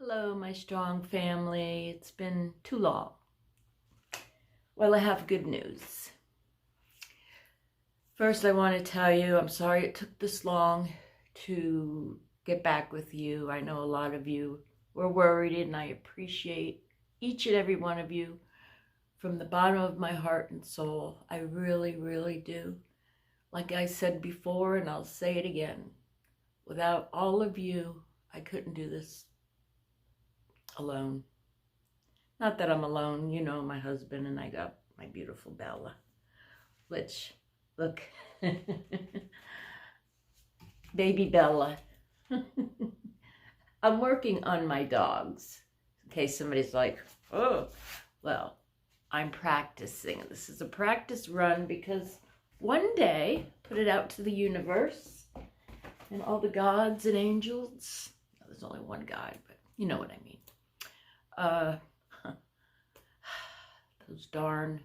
Hello, my strong family. It's been too long. Well, I have good news. First, I want to tell you I'm sorry it took this long to get back with you. I know a lot of you were worried, and I appreciate each and every one of you from the bottom of my heart and soul. I really, really do. Like I said before, and I'll say it again, without all of you, I couldn't do this alone. Not that I'm alone, you know, my husband and I got my beautiful Bella, which, look, baby Bella. I'm working on my dogs, in case somebody's like, oh, well, I'm practicing. This is a practice run because one day, put it out to the universe and all the gods and angels. There's only one God, but you know what I mean. Those darn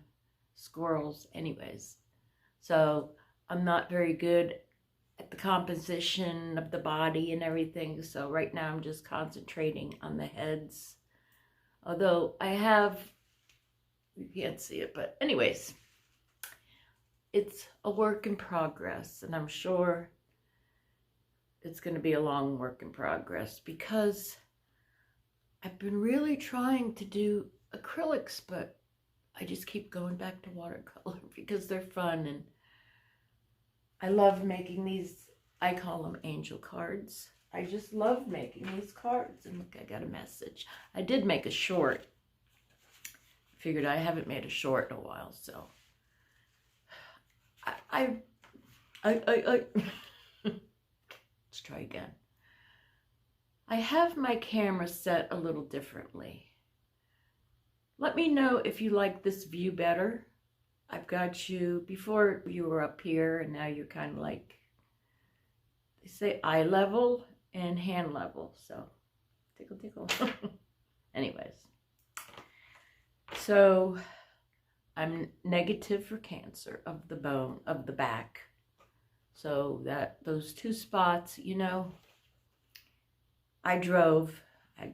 squirrels. Anyways, so I'm not very good at the composition of the body and everything. So right now I'm just concentrating on the heads. Although I have, you can't see it, but anyways, it's a work in progress. And I'm sure it's going to be a long work in progress because I've been really trying to do acrylics, but I just keep going back to watercolor because they're fun, and I love making these. I call them angel cards. I just love making these cards. And look, I got a message. I did make a short. Figured I haven't made a short in a while, so I let's try again. I have my camera set a little differently. Let me know if you like this view better. I've got you, before you were up here and now you're kind of like, they say eye level and hand level. So tickle, tickle. Anyways, so I'm negative for cancer of the bone, of the back. So that those two spots, you know, I drove. I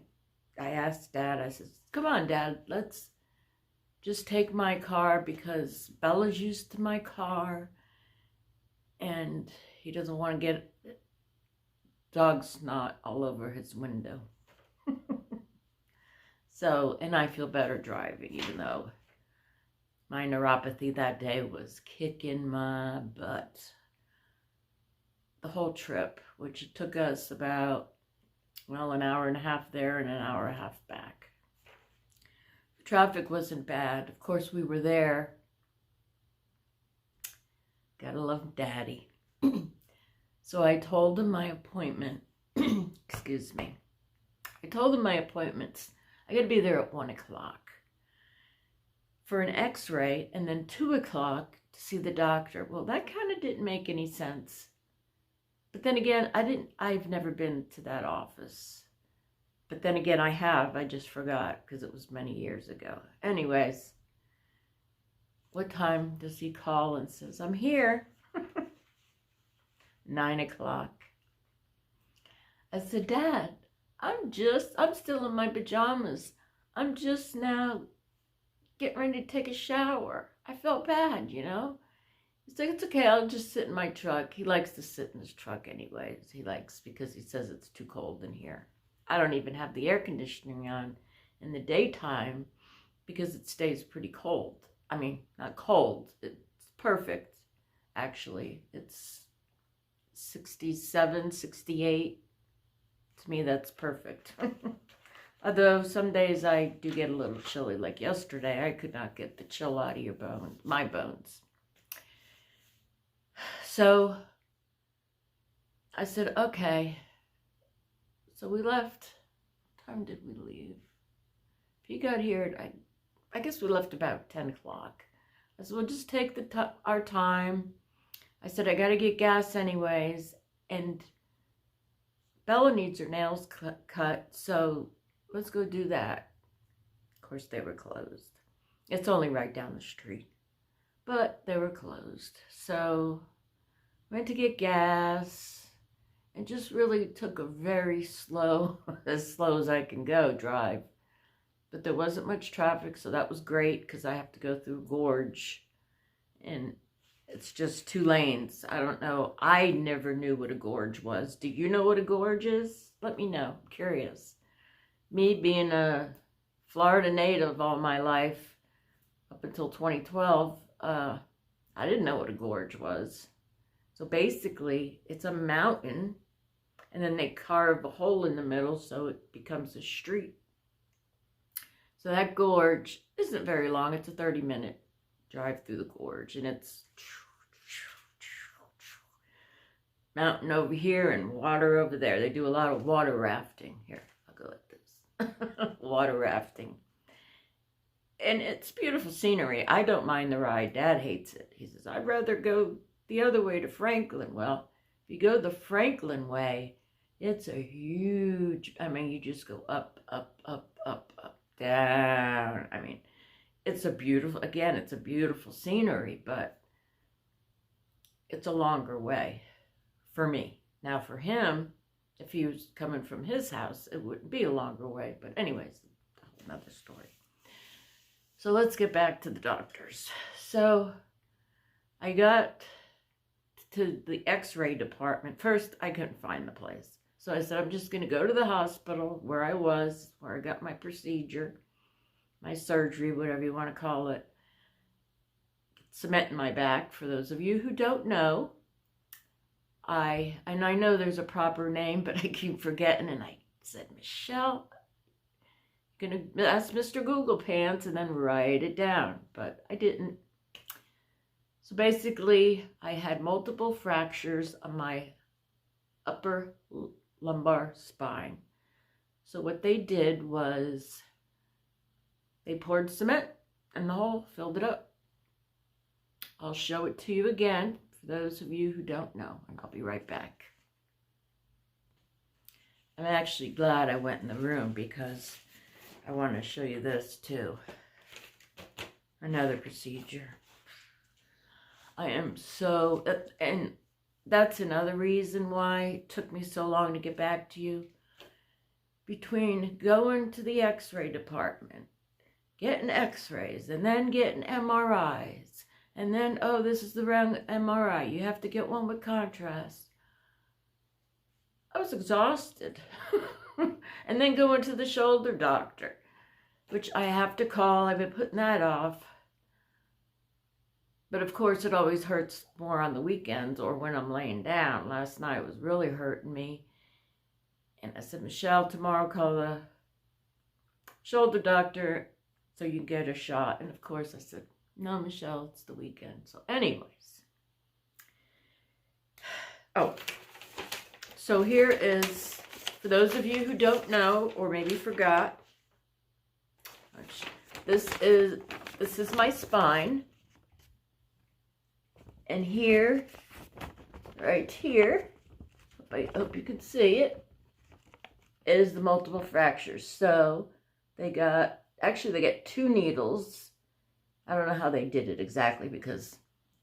asked Dad, I said, come on, Dad, let's just take my car because Bella's used to my car and he doesn't want to get dog snot all over his window. So, and I feel better driving, even though my neuropathy that day was kicking my butt. The whole trip, which it took us about, well, an hour and a half there and an hour and a half back. The traffic wasn't bad. Of course, we were there. Gotta love Daddy. So I told him my appointment. Excuse me. I told him my appointments. I gotta be there at 1 o'clock for an x-ray and then 2 o'clock to see the doctor. Well, that kind of didn't make any sense. But then again, I've never been to that office. But then again, I have. I just forgot because it was many years ago. Anyways, what time does he call and says, I'm here? 9 o'clock. I said, Dad, I'm still in my pajamas. I'm just now getting ready to take a shower. I felt bad, you know? He's like, it's okay, I'll just sit in my truck. He likes to sit in his truck anyways. He likes, because he says it's too cold in here. I don't even have the air conditioning on in the daytime because it stays pretty cold. I mean, not cold, it's perfect, actually. It's 67, 68. To me, that's perfect. Although some days I do get a little chilly, like yesterday, I could not get the chill out of your bones, my bones. So I said, okay. So we left. What time did we leave? If he got here, I guess we left about 10 o'clock. I said, we'll just take our time. I said, I got to get gas anyways. And Bella needs her nails cut, so let's go do that. Of course, they were closed. It's only right down the street. But they were closed. So went to get gas, and just really took a very slow, as slow as I can go, drive. But there wasn't much traffic, so that was great because I have to go through Gorge. And it's just 2 lanes. I don't know. I never knew what a gorge was. Do you know what a gorge is? Let me know. I'm curious. Me being a Florida native all my life, up until 2012, I didn't know what a gorge was. So basically, it's a mountain, and then they carve a hole in the middle so it becomes a street. So that gorge isn't very long. It's a 30-minute drive through the gorge, and it's mountain over here and water over there. They do a lot of water rafting. Here, I'll go like this. Water rafting. And it's beautiful scenery. I don't mind the ride. Dad hates it. He says, I'd rather go the other way to Franklin. Well, if you go the Franklin way, it's a huge, I mean, you just go up, up, up, up, up, down. I mean, it's a beautiful, again, it's a beautiful scenery, but it's a longer way for me. Now for him, if he was coming from his house, it wouldn't be a longer way. But anyways, another story. So let's get back to the doctors. So I got to the x-ray department. First, I couldn't find the place. So I said, I'm just going to go to the hospital where I was, where I got my procedure, my surgery, whatever you want to call it. Cement in my back, for those of you who don't know. I know there's a proper name, but I keep forgetting. And I said, Michelle, gonna ask Mr. Google Pants and then write it down, but I didn't. So basically, I had multiple fractures on my upper lumbar spine. So what they did was they poured cement in the hole, filled it up. I'll show it to you again for those of you who don't know, and I'll be right back. I'm actually glad I went in the room because I want to show you this too. Another procedure. I am so, and that's another reason why it took me so long to get back to you. Between going to the x-ray department, getting x-rays, and then getting MRIs, and then, oh, this is the wrong MRI. You have to get one with contrast. I was exhausted. And then going to the shoulder doctor, which I have to call. I've been putting that off. But of course, it always hurts more on the weekends or when I'm laying down. Last night was really hurting me. And I said, Michelle, tomorrow call the shoulder doctor so you can get a shot. And of course, I said, no, Michelle, it's the weekend. So anyways. Oh, so here is, for those of you who don't know or maybe forgot, this is my spine. And here, right here, I hope you can see it, is the multiple fractures. So they got 2 needles. I don't know how they did it exactly because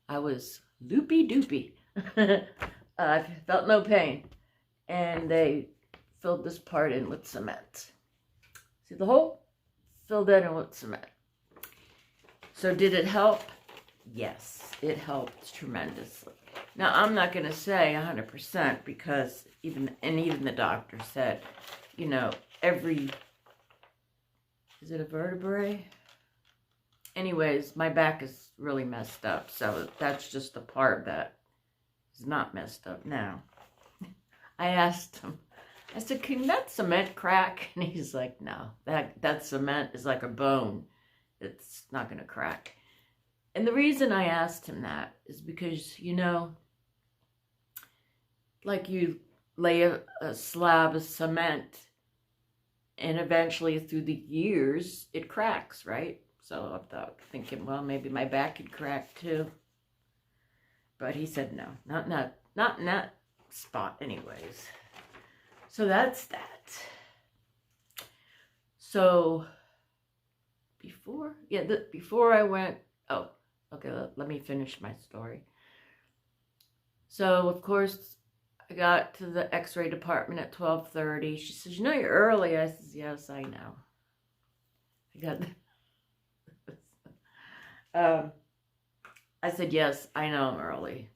I was loopy-doopy. I felt no pain. And they filled this part in with cement. See the hole? Filled that in with cement. So did it help? Yes, it helped tremendously. Now, I'm not going to say 100% because even the doctor said, you know, is it a vertebrae? Anyways, my back is really messed up, so that's just the part that is not messed up now. I asked him, I said, can that cement crack? And he's like, no, that cement is like a bone. It's not going to crack. And the reason I asked him that is because, you know, like you lay a slab of cement and eventually through the years it cracks, right? So I'm thinking, well, maybe my back could crack too. But he said no, not in that spot anyways. So that's that. So before I went, oh, okay, let me finish my story. So of course I got to the x-ray department at 12:30. She says, you know you're early. I says, yes, I know. I got I said, yes, I know I'm early.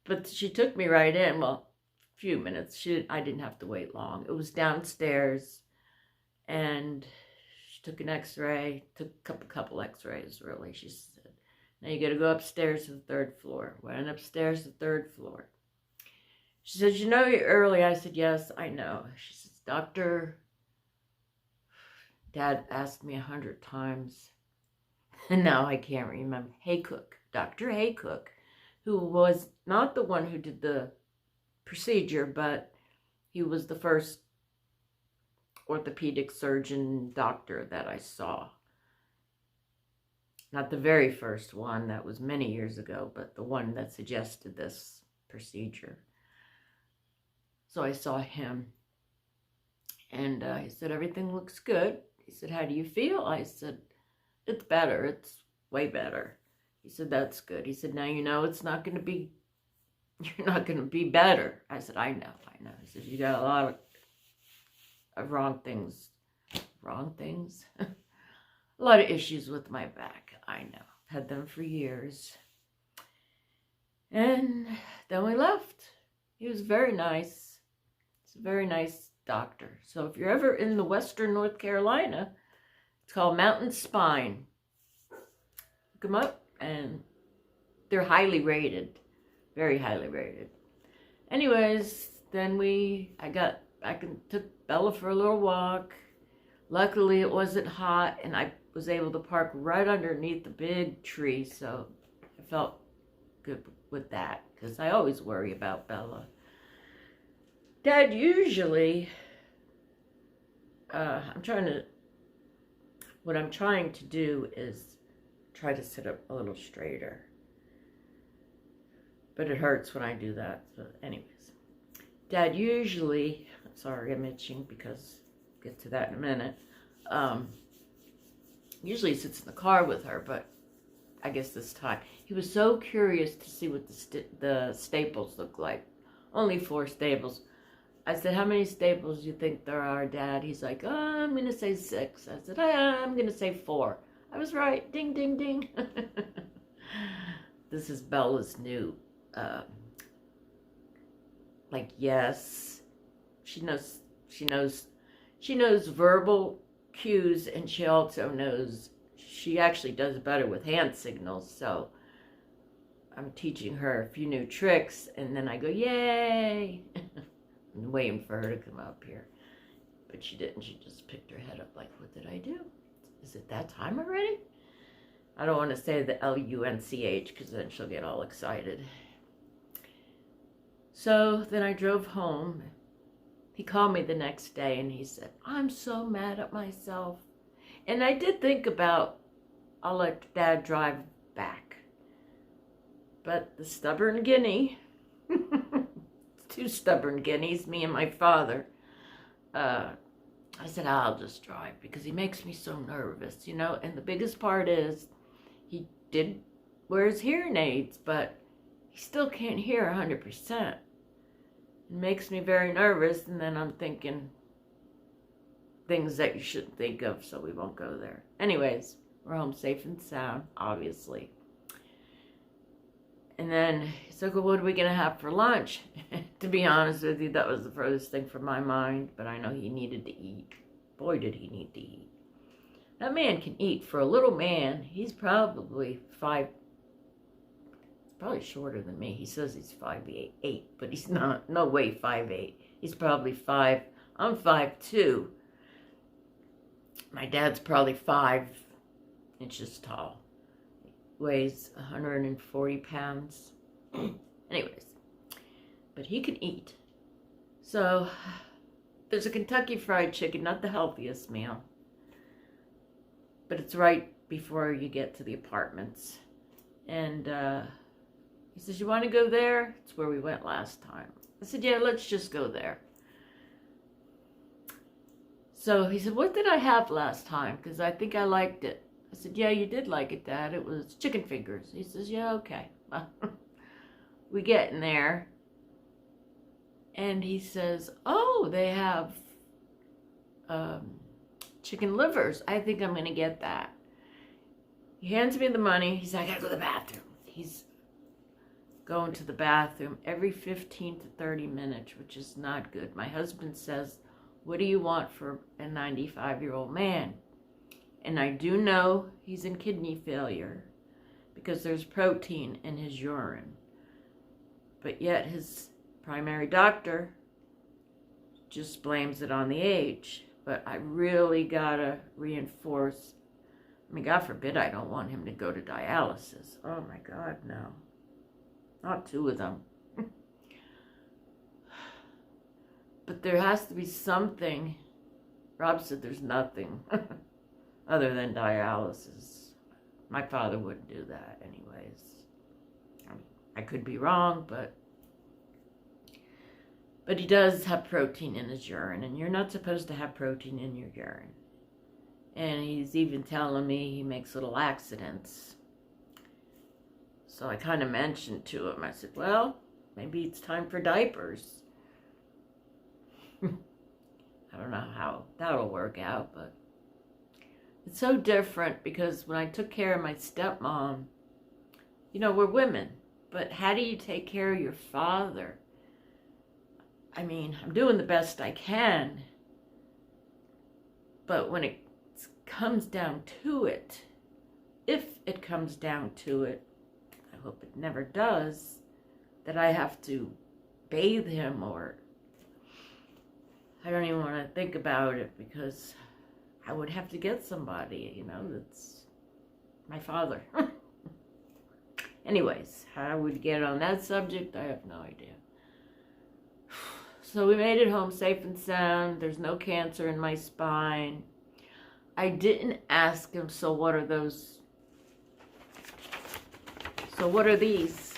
But she took me right in. Well, a few minutes. I didn't have to wait long. It was downstairs, and she took an x-ray, took a couple x-rays, really. She said, now you got to go upstairs to the 3rd floor. Went upstairs to the 3rd floor. She says, you know you're early. I said, yes, I know. She says, Doctor, Dad asked me 100 times, and now I can't remember. Haycook, Dr. Haycook, who was not the one who did the procedure, but he was the first orthopedic surgeon doctor that I saw. Not the very first one, that was many years ago, but the one that suggested this procedure. So I saw him, and he said, everything looks good. He said, how do you feel? I said, it's better. It's way better. He said, that's good. He said, now you know it's not going to be, you're not going to be better. I said, I know. He said, you got a lot of wrong things. A lot of issues with my back. I know. Had them for years. And then we left. He was very nice. He's a very nice doctor. So if you're ever in the Western North Carolina, it's called Mountain Spine. Look them up, and they're highly rated. Very highly rated. Anyways, then I took Bella for a little walk. Luckily, it wasn't hot, and I was able to park right underneath the big tree, so I felt good with that, because I always worry about Bella. Dad usually, what I'm trying to do is try to sit up a little straighter. But it hurts when I do that. So anyways, Dad usually, sorry I'm itching because I'll get to that in a minute. Usually sits in the car with her, but I guess this time he was so curious to see what the staples look like. Only 4 staples. I said, how many staples do you think there are, Dad? He's like, I'm going to say 6. I said, I'm going to say 4. I was right. Ding, ding, ding. This is Bella's new, yes. She knows verbal cues, and she also knows, she actually does better with hand signals. So I'm teaching her a few new tricks, and then I go, yay. I'm waiting for her to come up here. But she didn't. She just picked her head up like, what did I do? Is it that time already? I don't want to say the LUNCH because then she'll get all excited. So then I drove home. He called me the next day and he said, I'm so mad at myself. And I did think about, I'll let Dad drive back. But the stubborn guinea, 2 stubborn guineas, me and my father, I said, I'll just drive because he makes me so nervous, you know. And the biggest part is he did wear his hearing aids, but he still can't hear 100%. It makes me very nervous, and then I'm thinking things that you shouldn't think of, so we won't go there. Anyways, we're home safe and sound, obviously. And then he said, well, what are we going to have for lunch? To be honest with you, that was the furthest thing from my mind, but I know he needed to eat. Boy, did he need to eat. That man can eat. For a little man, he's probably probably shorter than me. He says he's 5'8", but he's not. No way 5'8". He's probably 5. I'm 5'2". My dad's probably 5 inches tall. Weighs 140 pounds. Anyways, but he can eat. So there's a Kentucky Fried Chicken, not the healthiest meal, but it's right before you get to the apartments. And he says, you want to go there? It's where we went last time. I said, yeah, let's just go there. So he said, what did I have last time? Because I think I liked it. I said, yeah, you did like it, Dad. It was chicken fingers. He says, yeah, okay. Well, we get in there. And he says, oh, they have chicken livers. I think I'm going to get that. He hands me the money. He said, I got to go to the bathroom. He's going to the bathroom every 15 to 30 minutes, which is not good. My husband says, what do you want for a 95-year-old man? And I do know he's in kidney failure because there's protein in his urine. But yet his primary doctor just blames it on the age. But I really gotta reinforce, I mean, God forbid I don't want him to go to dialysis. Oh my God, no. Not two of them. But there has to be something. Rob said there's nothing other than dialysis. My father wouldn't do that anyways. I could be wrong, but he does have protein in his urine, and you're not supposed to have protein in your urine. And he's even telling me he makes little accidents. So I kind of mentioned to him, I said, well, maybe it's time for diapers. I don't know how that'll work out, but it's so different because when I took care of my stepmom, you know, we're women, but how do you take care of your father? I mean, I'm doing the best I can, but when it comes down to it, if it comes down to it, I hope it never does, that I have to bathe him, or I don't even want to think about it because I would have to get somebody, you know, that's my father. Anyways, how we get on that subject, I have no idea. So we made it home safe and sound. There's no cancer in my spine. I didn't ask him, so what are those? So what are these?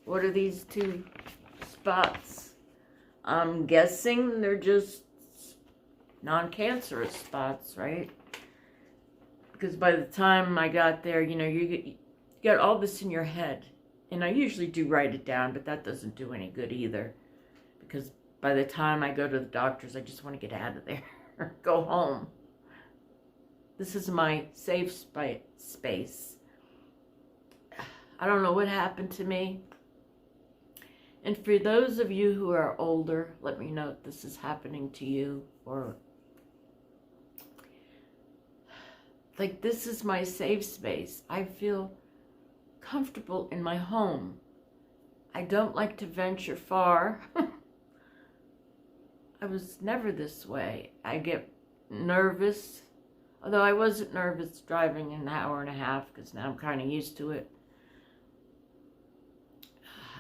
What are these two spots? I'm guessing they're just non-cancerous spots, right? Because by the time I got there, you know, you get all this in your head. And I usually do write it down, but that doesn't do any good either. Because by the time I go to the doctors, I just want to get out of there. Go home. This is my safe space. I don't know what happened to me. And for those of you who are older, let me know if this is happening to you, or like, this is my safe space. I feel comfortable in my home. I don't like to venture far. I was never this way. I get nervous, although I wasn't nervous driving an hour and a half because now I'm kind of used to it.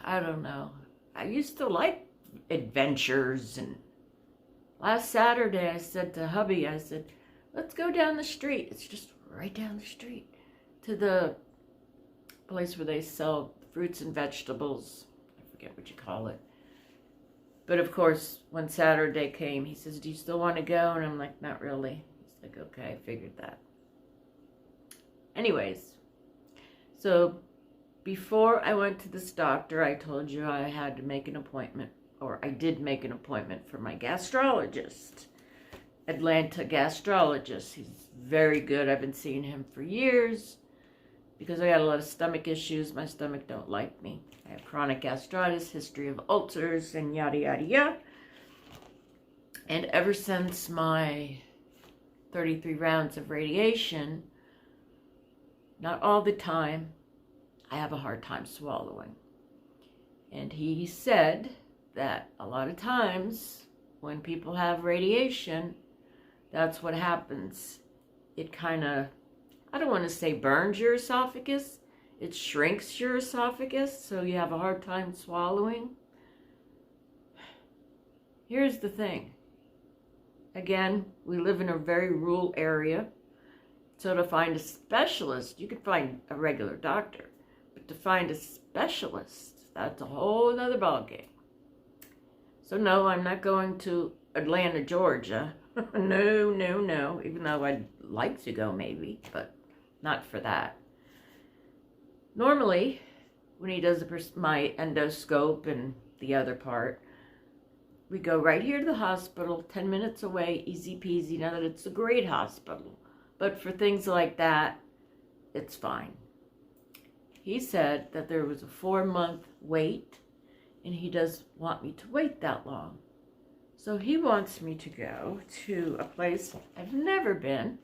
I don't know. I used to like adventures, and last Saturday I said to hubby, I said, let's go down the street. It's just right down the street to the place where they sell fruits and vegetables. I forget what you call it. But of course, when Saturday came, he says, do you still want to go? And I'm like, not really. He's like, okay, I figured that. Anyways, so before I went to this doctor, I told you I had to make an appointment, or I did make an appointment for my gastrologist, Atlanta gastrologist. He's very good. I've been seeing him for years because I got a lot of stomach issues. My stomach don't like me. I have chronic gastritis, history of ulcers, and yada, yada, yada. And ever since my 33 rounds of radiation, not all the time, I have a hard time swallowing. And he said that a lot of times when people have radiation, that's what happens. It kind of, I don't want to say burns your esophagus. It shrinks your esophagus, so you have a hard time swallowing. Here's the thing. Again, we live in a very rural area. So to find a specialist, you can find a regular doctor. But to find a specialist, that's a whole other ballgame. So no, I'm not going to Atlanta, Georgia. No, no, no. Even though I'd like to go maybe, but not for that. Normally, when he does my endoscope and the other part, we go right here to the hospital, 10 minutes away, easy peasy. Now that it's a great hospital. But for things like that, it's fine. He said that there was a 4-month wait, and he doesn't want me to wait that long. So he wants me to go to a place I've never been.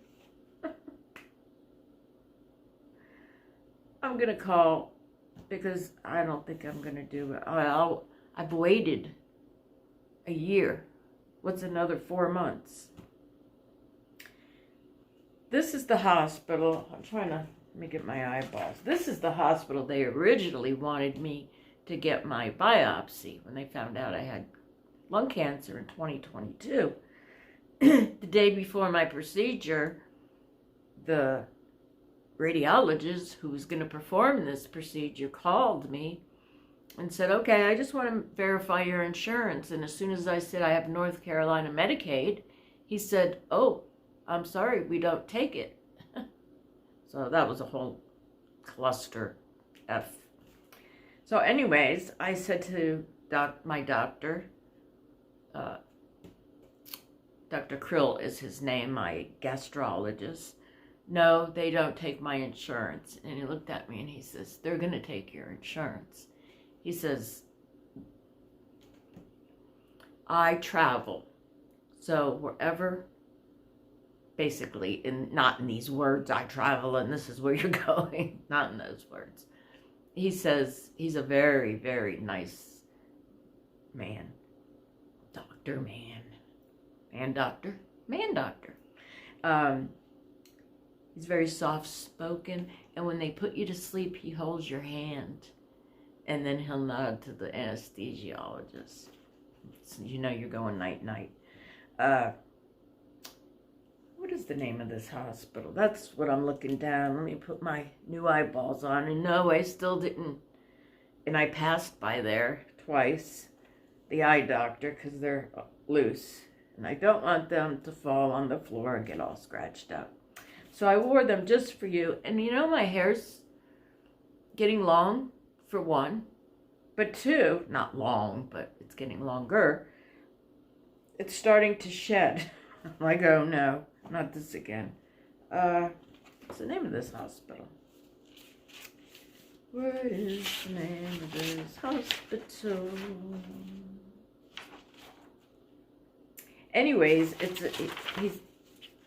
I'm going to call, because I don't think I'm going to do it. I've waited a year. What's another 4 months? This is the hospital. I'm trying to, let me get my eyeballs. This is the hospital they originally wanted me to get my biopsy when they found out I had lung cancer in 2022. The day before my procedure, the radiologist who was going to perform this procedure called me and said, okay, I just want to verify your insurance. And as soon as I said I have North Carolina Medicaid, he said, oh, I'm sorry, we don't take it. So that was a whole cluster F. So anyways, I said to my doctor, Dr. Krill is his name, my gastrologist, no, they don't take my insurance. And he looked at me and he says, they're going to take your insurance. He says, I travel. So wherever, basically, not in these words, I travel and this is where you're going, not in those words. He says he's a very, very nice man. Doctor, man. Man doctor. Man doctor. He's very soft-spoken, and when they put you to sleep, he holds your hand, and then he'll nod to the anesthesiologist. So you know you're going night-night. What is the name of this hospital? That's what I'm looking down. Let me put my new eyeballs on. And no, I still didn't. And I passed by there twice, the eye doctor, because they're loose. And I don't want them to fall on the floor and get all scratched up. So I wore them just for you. And you know, my hair's getting long, for one. But two, not long, but it's getting longer. It's starting to shed. I'm like, oh no, not this again. What's the name of this hospital? What is the name of this hospital? Anyways,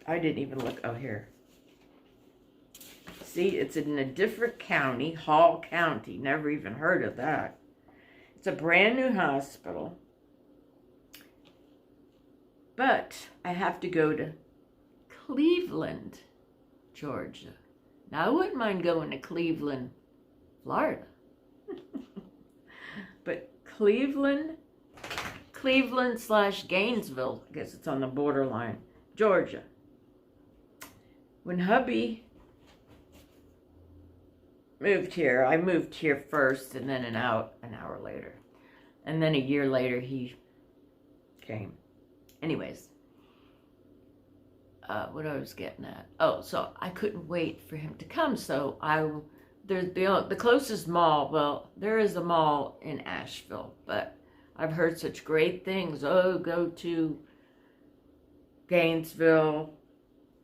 I didn't even look. Oh, here. See, it's in a different county, Hall County. Never even heard of that. It's a brand new hospital. But I have to go to Cleveland, Georgia. Now, I wouldn't mind going to Cleveland, Florida. But Cleveland/Gainesville, I guess it's on the borderline, Georgia. When hubby moved here, I moved here first and then an hour later. And then a year later, he came. Anyways, what I was getting at. Oh, so I couldn't wait for him to come. So the closest mall, well, there is a mall in Asheville, but I've heard such great things. Oh, go to Gainesville.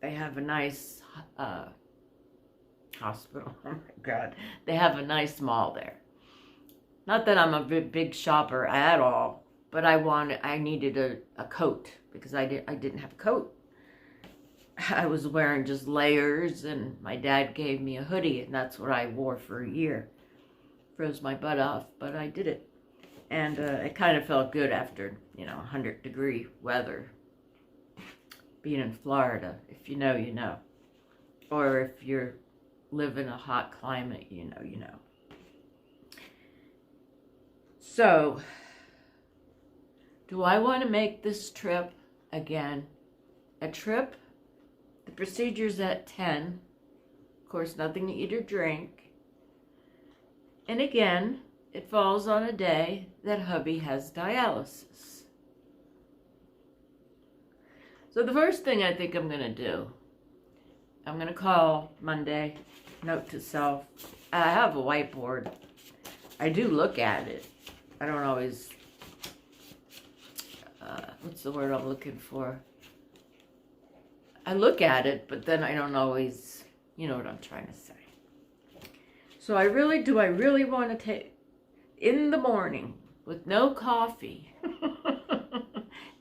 They have a nice hospital. Oh my God. They have a nice mall there. Not that I'm a big shopper at all, but I needed a coat because I didn't have a coat. I was wearing just layers, and my dad gave me a hoodie, and that's what I wore for a year. Froze my butt off, but I did it. And it kind of felt good after, 100-degree weather. Being in Florida, if you know, you know. Or if you live in a hot climate, you know, you know. So, do I want to make this trip again? A trip? The procedure's at 10. Of course, nothing to eat or drink. And again, it falls on a day that hubby has dialysis. So the first thing I think I'm going to do, I'm going to call Monday, note to self. I have a whiteboard. I do look at it. I don't always what's the word I'm looking for? I look at it, but then I don't always, you know what I'm trying to say. So I really want to take, in the morning, with no coffee.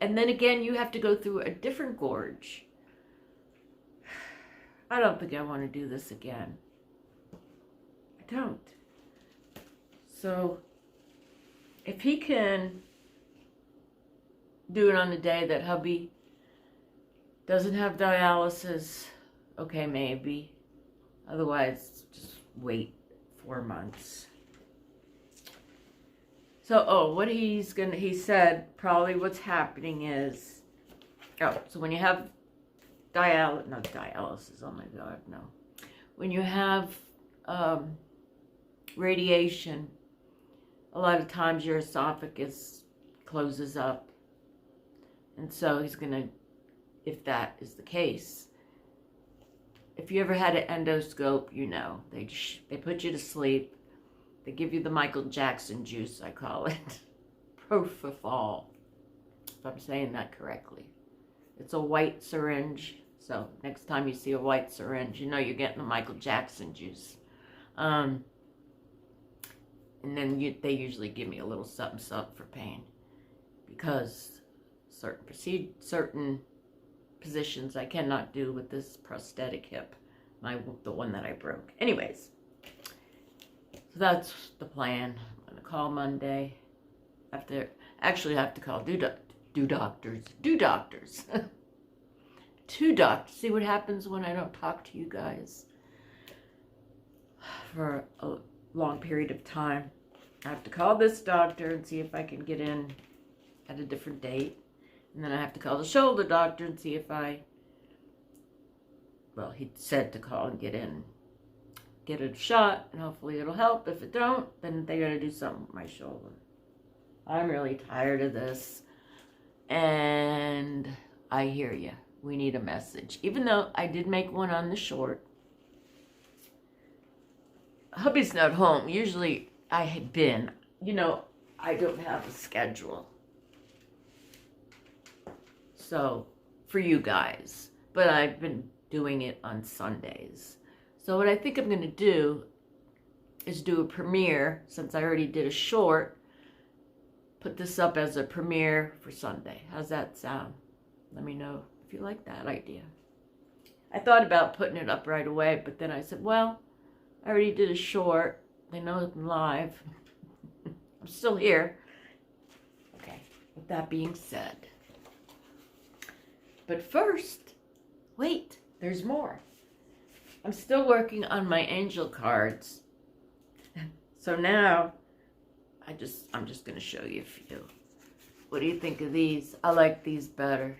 And then again, you have to go through a different gorge. I don't think I want to do this again. I don't. So, if he can do it on the day that hubby doesn't have dialysis, okay, maybe. Otherwise, just wait 4 months. So, what he said, probably what's happening is, so when you have not dialysis, oh my God, no. When you have radiation, a lot of times your esophagus closes up. And so he's going to, if that is the case, if you ever had an endoscope, you know, they put you to sleep. They give you the Michael Jackson juice, I call it. Propofol, if I'm saying that correctly. It's a white syringe. So next time you see a white syringe, you know you're getting the Michael Jackson juice. And then they usually give me a little something for pain. Because certain positions I cannot do with this prosthetic hip. The one that I broke. Anyways. So that's the plan. I'm going to call Monday. Actually have to call do doctors. 2 doctors. See what happens when I don't talk to you guys for a long period of time. I have to call this doctor and see if I can get in at a different date. And then I have to call the shoulder doctor and see if he said to call and get in. Get a shot, and hopefully it'll help. If it don't, then they gotta do something with my shoulder. I'm really tired of this. And I hear you. We need a message. Even though I did make one on the short. Hubby's not home. Usually I had been. You know, I don't have a schedule. So, for you guys. But I've been doing it on Sundays. So what I think I'm going to do is do a premiere, since I already did a short, put this up as a premiere for Sunday. How's that sound? Let me know if you like that idea. I thought about putting it up right away, but then I said, well, I already did a short. They know I'm live. I'm still here. Okay, with that being said. But first, wait, there's more. I'm still working on my angel cards. So now, I'm just going to show you a few. What do you think of these? I like these better.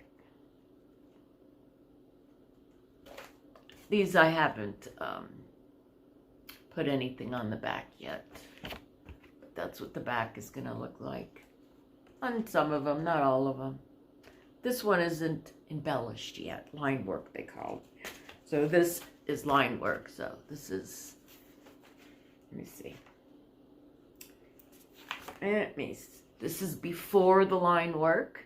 These I haven't put anything on the back yet. But that's what the back is going to look like. On some of them, not all of them. This one isn't embellished yet. Line work, they call it. So this is line work. So this is, let me see. This is before the line work.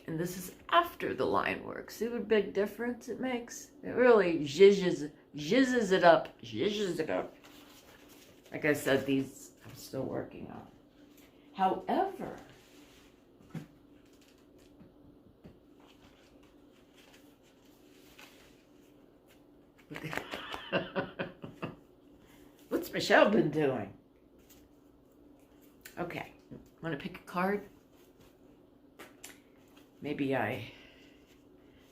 And this is after the line work. See what big difference it makes? It really zhizhes it up. Like I said, these I'm still working on. However, what's Michelle been doing? Okay, want to pick a card? Maybe I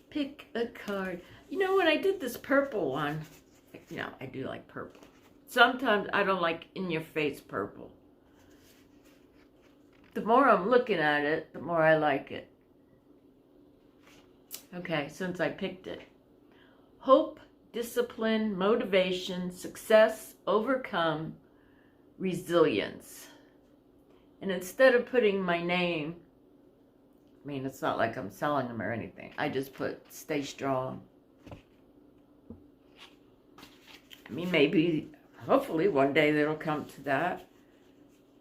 pick a card. You know, when I did this purple one, no, I do like purple. Sometimes I don't like in-your-face purple. The more I'm looking at it, the more I like it. Okay, since I picked it. Hope, discipline, motivation, success, overcome, resilience. And instead of putting my name, I mean, it's not like I'm selling them or anything. I just put stay strong. I mean, maybe, hopefully one day it'll come to that.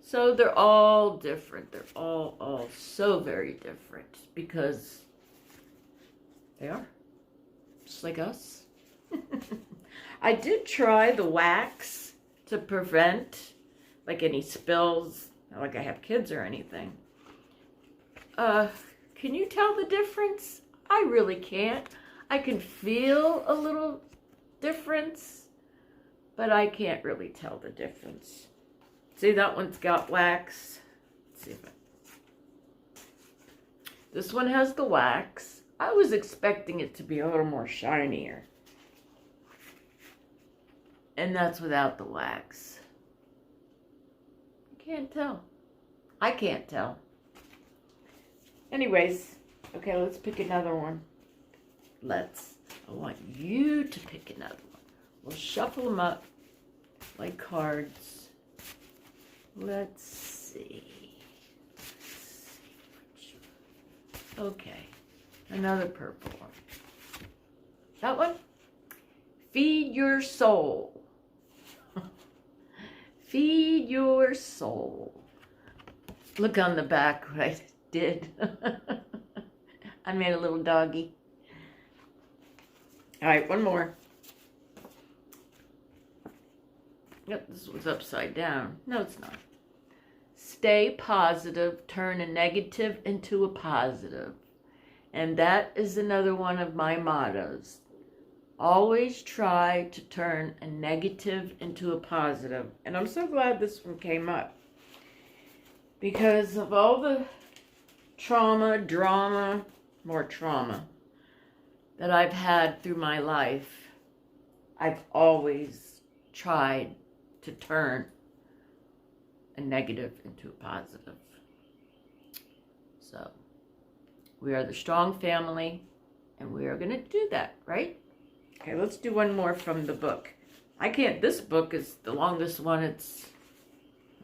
So they're all different. They're all so very different because they are just like us. I did try the wax to prevent like any spills, not like I have kids or anything. Can you tell the difference? I really can't. I can feel a little difference, but I can't really tell the difference. See, that one's got wax. Let's see if this one has the wax. I was expecting it to be a little more shinier. And that's without the wax. I can't tell. I can't tell. Anyways, okay, let's pick another one. I want you to pick another one. We'll shuffle them up like cards. Let's see. Okay, another purple one. That one? Feed your soul. Feed your soul. Look on the back what I did. I made a little doggy. All right, one more. Yep, this was upside down. No, it's not. Stay positive. Turn a negative into a positive. And that is another one of my mottos. Always try to turn a negative into a positive. And I'm so glad this one came up. Because of all the more trauma that I've had through my life, I've always tried to turn a negative into a positive. So, we are the strong family, and we are going to do that, right? Okay, let's do one more from the book. This book is the longest one. What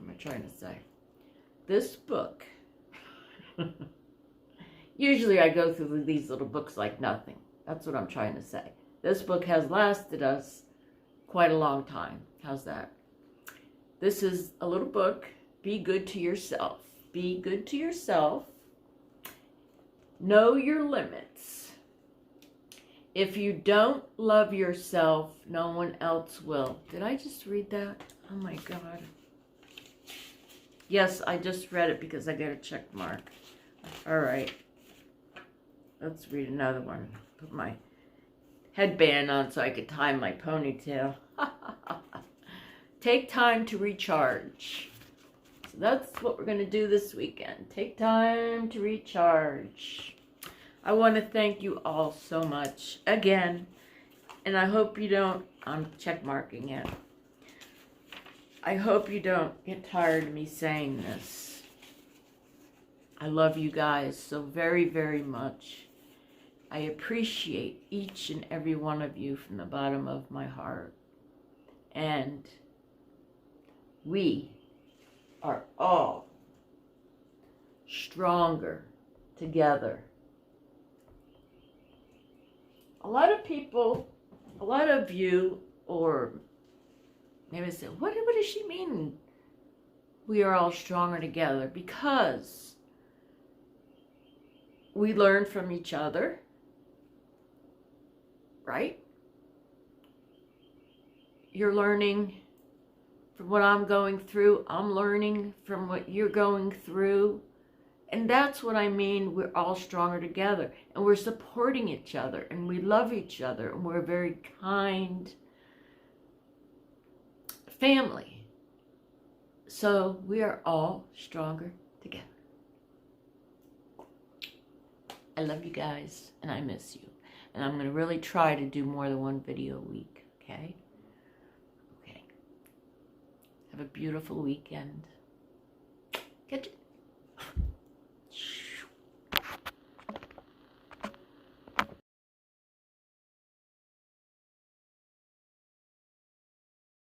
am I trying to say? This book, usually I go through these little books like nothing. That's what I'm trying to say. This book has lasted us quite a long time. How's that? This is a little book. Be good to yourself. Be good to yourself. Know your limits. If you don't love yourself, no one else will. Did I just read that? Oh my God. Yes, I just read it because I got a check mark. All right. Let's read another one. Put my headband on so I could tie my ponytail. Take time to recharge. So that's what we're going to do this weekend. Take time to recharge. I want to thank you all so much again. And I hope you don't, I'm check marking it. I hope you don't get tired of me saying this. I love you guys so very, very much. I appreciate each and every one of you from the bottom of my heart. And we are all stronger together. A lot of people, a lot of you, or maybe say, what does she mean? We are all stronger together because we learn from each other, right? You're learning from what I'm going through. I'm learning from what you're going through. And that's what I mean. We're all stronger together. And we're supporting each other. And we love each other. And we're a very kind family. So we are all stronger together. I love you guys. And I miss you. And I'm going to really try to do more than one video a week. Okay? Okay. Have a beautiful weekend. Catch you.